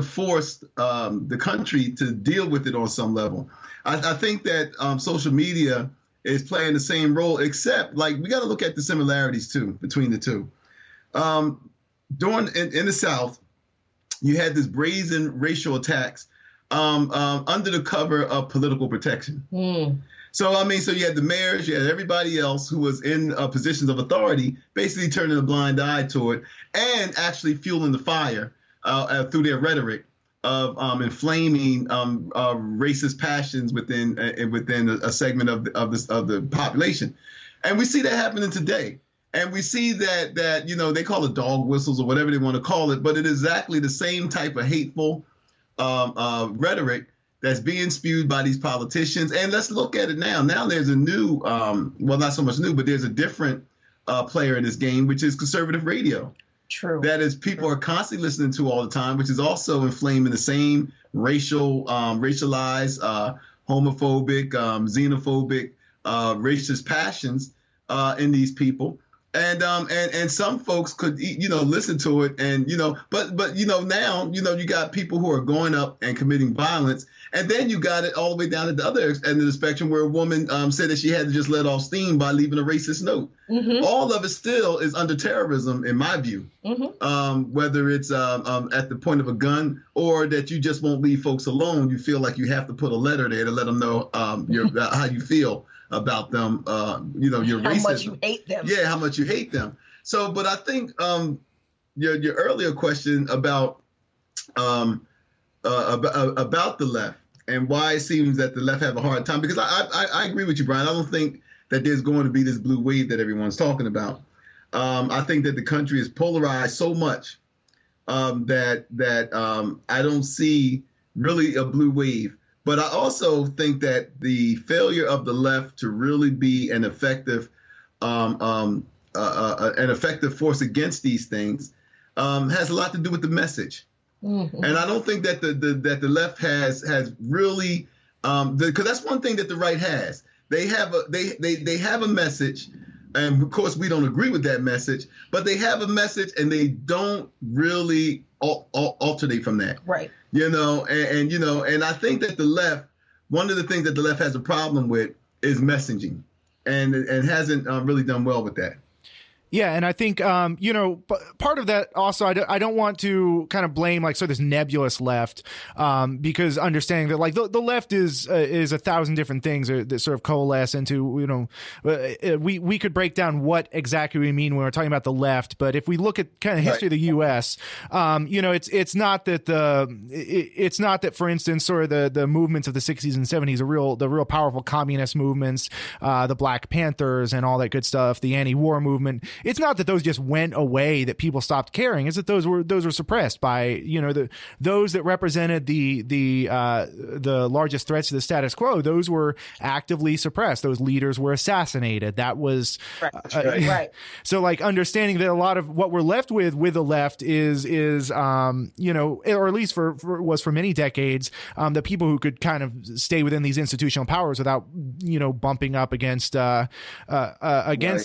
Speaker 3: forced the country to deal with it on some level. I think that social media is playing the same role, except like we got to look at the similarities too between the two. In the South, you had this brazen racial attacks under the cover of political protection. So you had the mayors, you had everybody else who was in positions of authority, basically turning a blind eye to it and actually fueling the fire through their rhetoric of inflaming racist passions within a segment of the population. And we see that happening today. And we see that they call it dog whistles or whatever they want to call it, but it is exactly the same type of hateful rhetoric that's being spewed by these politicians. And let's look at it now. Now there's a new, well, not so much new, but there's a different player in this game, which is conservative radio.
Speaker 4: True.
Speaker 3: That is, people are constantly listening to all the time, which is also inflaming the same racialized, homophobic, xenophobic, racist passions in these people. And some folks could, listen to it and, but now, you got people who are going up and committing violence. And then you got it all the way down at the other end of the spectrum where a woman said that she had to just let off steam by leaving a racist note. All of it still is under terrorism, in my view, whether it's at the point of a gun or that you just won't leave folks alone. You feel like you have to put a letter there to let them know how you feel about them, your racism.
Speaker 4: How much you hate them.
Speaker 3: Yeah, how much you hate them. So, but I think your earlier question about the left and why it seems that the left have a hard time, because I agree with you, Brian. I don't think that there's going to be this blue wave that everyone's talking about. I think that the country is polarized so much that I don't see really a blue wave. But I also think that the failure of the left to really be an effective force against these things has a lot to do with the message. Mm-hmm. And I don't think that the left has really, because that's one thing that the right has. They have a message, and of course we don't agree with that message, but they have a message and they don't really alternate from that.
Speaker 4: Right.
Speaker 3: And I think that the left, one of the things that the left has a problem with is messaging, and hasn't really done well with that.
Speaker 1: Yeah, and I think, part of that also, I don't want to kind of blame like sort of this nebulous left, because understanding that like the left is 1,000 different things that sort of coalesce into, we could break down what exactly we mean when we're talking about the left. But if we look at kind of history of the U.S., it's not that, for instance, sort of the movements of the 60s and 70s, the real powerful communist movements, the Black Panthers and all that good stuff, the anti-war movement. It's not that those just went away, that people stopped caring. It's that those were suppressed by, those that represented the largest threats to the status quo. Those were actively suppressed. Those leaders were assassinated. That was right. So like understanding that a lot of what we're left with the left is or at least was for many decades, the people who could kind of stay within these institutional powers without, bumping up against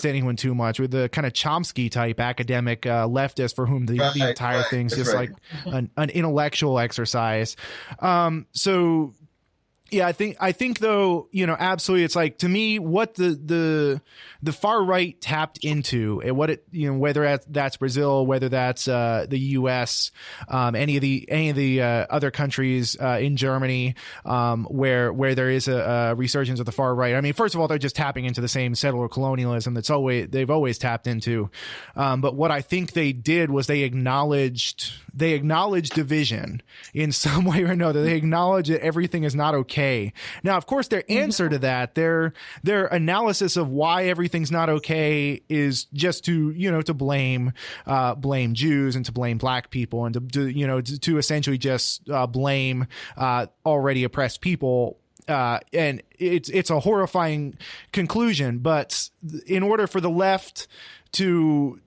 Speaker 1: anyone too much, with the kind of Chomsky type academic leftist for whom the entire thing's just like an intellectual exercise. So yeah, I think though, absolutely. It's like, to me, what the far right tapped into, and what it, whether that's Brazil, whether that's the U.S., any of the other countries in Germany, where there is a resurgence of the far right. I mean, first of all, they're just tapping into the same settler colonialism they've always tapped into. But what I think they did was they acknowledged division in some way or another. They acknowledged that everything is not okay. Now, of course, their answer to that, their analysis of why everything's not okay, is just to blame Jews and to blame Black people and to essentially just blame already oppressed people. And it's a horrifying conclusion. But in order for the left to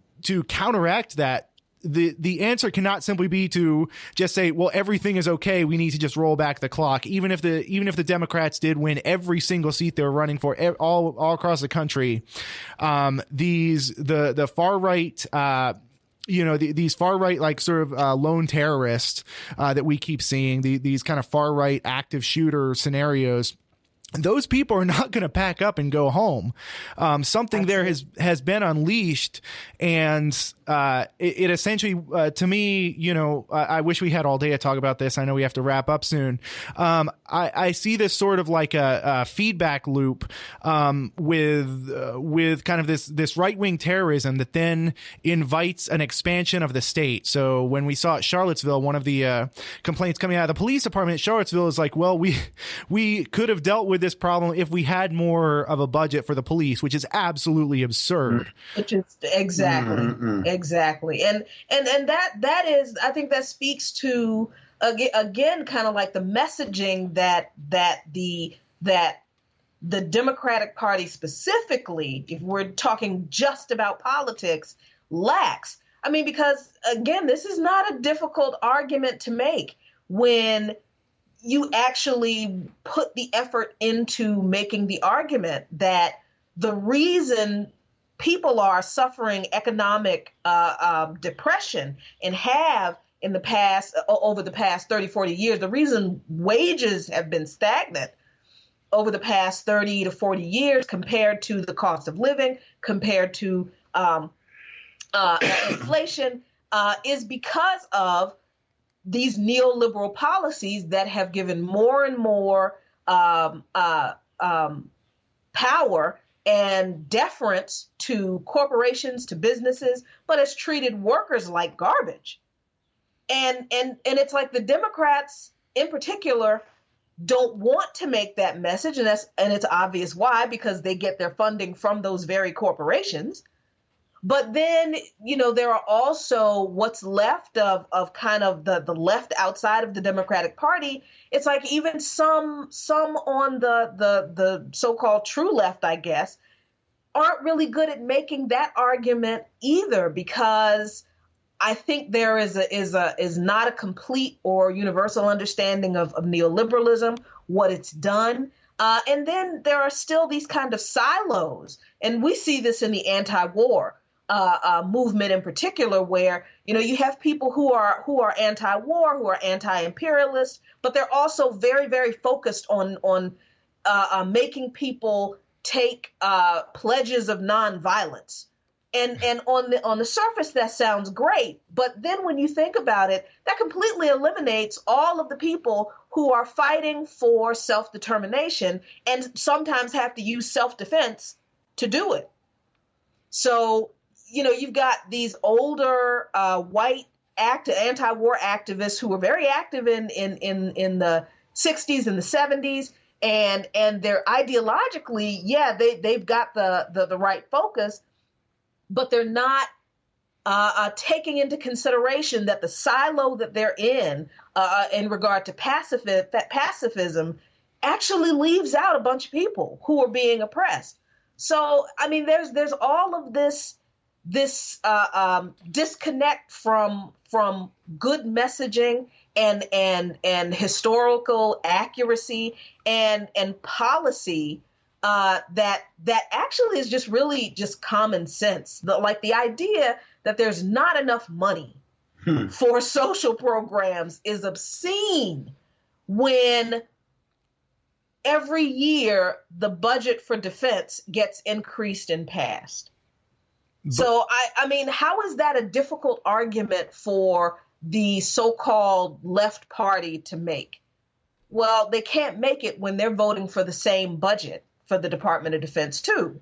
Speaker 1: counteract that, the answer cannot simply be to just say, well, everything is okay, we need to just roll back the clock. Even if the Democrats did win every single seat they were running for all across the country, the far right, these far right, like sort of lone terrorists that we keep seeing, these kind of far right active shooter scenarios, those people are not going to pack up and go home. Something there has been unleashed, and it essentially, to me, I wish we had all day to talk about this. I know we have to wrap up soon. I see this sort of like a feedback loop with kind of this right-wing terrorism that then invites an expansion of the state. So when we saw at Charlottesville, one of the complaints coming out of the police department at Charlottesville is like, well, we could have dealt with this problem if we had more of a budget for the police, which is absolutely absurd.
Speaker 4: Which is exactly. And that is, I think that speaks to, again, kind of like the messaging that the Democratic Party specifically, if we're talking just about politics, lacks. I mean, because again, this is not a difficult argument to make when you actually put the effort into making the argument that the reason people are suffering economic depression and have in the past, over the past 30, 40 years, the reason wages have been stagnant over the past 30 to 40 years compared to the cost of living, compared to inflation, is because of these neoliberal policies that have given more and more power and deference to corporations, to businesses, but has treated workers like garbage. And it's like the Democrats in particular don't want to make that message, and it's obvious why, because they get their funding from those very corporations. But then, there are also what's left of kind of the left outside of the Democratic Party. It's like even some on the so-called true left, I guess, aren't really good at making that argument either, because I think there is not a complete or universal understanding of neoliberalism, what it's done. And then there are still these kind of silos. And we see this in the anti-war movement in particular, where, you have people who are anti-war, who are anti-imperialist, but they're also very, very focused on making people take pledges of nonviolence. And on the surface, that sounds great. But then when you think about it, that completely eliminates all of the people who are fighting for self-determination and sometimes have to use self-defense to do it. So, you've got these older white anti-war activists who were very active in the 60s and the 70s. And they're ideologically, they've got the right focus, but they're not taking into consideration that the silo that they're in regard to pacifism actually leaves out a bunch of people who are being oppressed. So, I mean, there's all of this disconnect from good messaging and historical accuracy and policy that actually is just really just common sense. Like the idea that there's not enough money for social programs is obscene when every year the budget for defense gets increased and passed. So, I mean, how is that a difficult argument for the so-called left party to make? Well, they can't make it when they're voting for the same budget for the Department of Defense, too.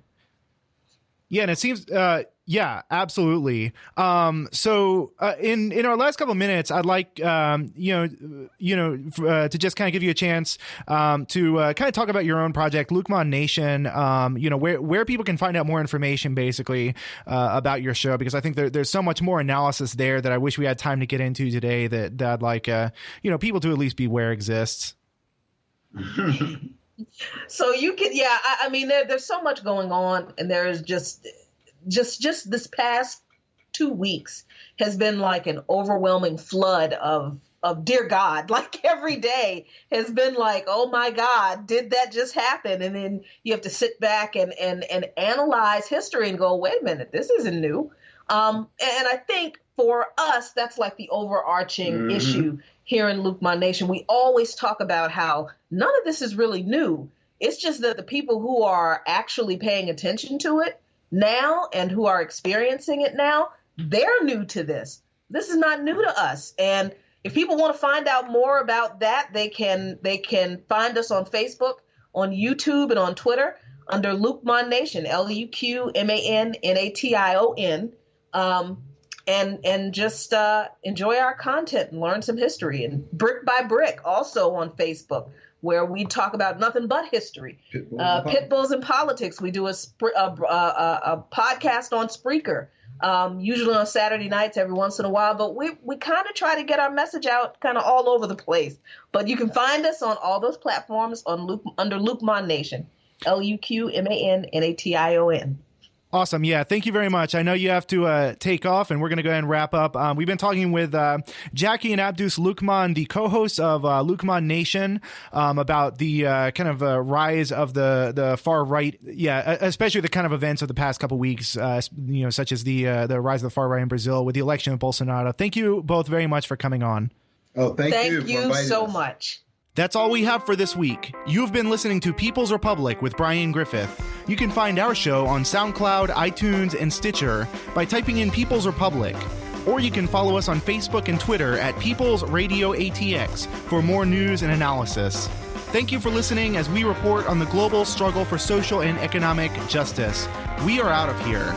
Speaker 1: Yeah, and it seems, absolutely. So in our last couple of minutes, I'd like, to just kind of give you a chance to kind of talk about your own project, Lukman Nation, where people can find out more information, basically, about your show, because I think there's so much more analysis there that I wish we had time to get into today that I'd like, people to at least be aware exists.
Speaker 4: So you can, I mean, there's so much going on, and there's just this past 2 weeks has been like an overwhelming flood of dear God. Like every day has been like, oh my God, did that just happen? And then you have to sit back and analyze history and go, wait a minute, this isn't new. And I think for us, that's like the overarching issue here in Lukman Nation. We always talk about how none of this is really new. It's just that the people who are actually paying attention to it now and who are experiencing it now, they're new to this. This is not new to us. And if people want to find out more about that, they can find us on Facebook, on YouTube, and on Twitter under Lukman Nation, LUQMANNATION. And just enjoy our content and learn some history. And Brick by Brick, also on Facebook, where we talk about nothing but history. Pit Bulls and Politics. We do a podcast on Spreaker, usually on Saturday nights every once in a while. But we kind of try to get our message out kind of all over the place. But you can find us on all those platforms under Lukman Nation, LUQMANNATION.
Speaker 1: Awesome. Yeah. Thank you very much. I know you have to take off, and we're going to go ahead and wrap up. We've been talking with Jackie and Abdus Lukman, the co-hosts of Lukman Nation, about the kind of rise of the far right. Yeah, especially the kind of events of the past couple of weeks, such as the rise of the far right in Brazil with the election of Bolsonaro. Thank you both very much for coming on.
Speaker 3: Oh, thank you
Speaker 4: for inviting so us. Much.
Speaker 1: That's all we have for this week. You've been listening to People's Republic with Brian Griffith. You can find our show on SoundCloud, iTunes, and Stitcher by typing in People's Republic. Or you can follow us on Facebook and Twitter at People's Radio ATX for more news and analysis. Thank you for listening as we report on the global struggle for social and economic justice. We are out of here.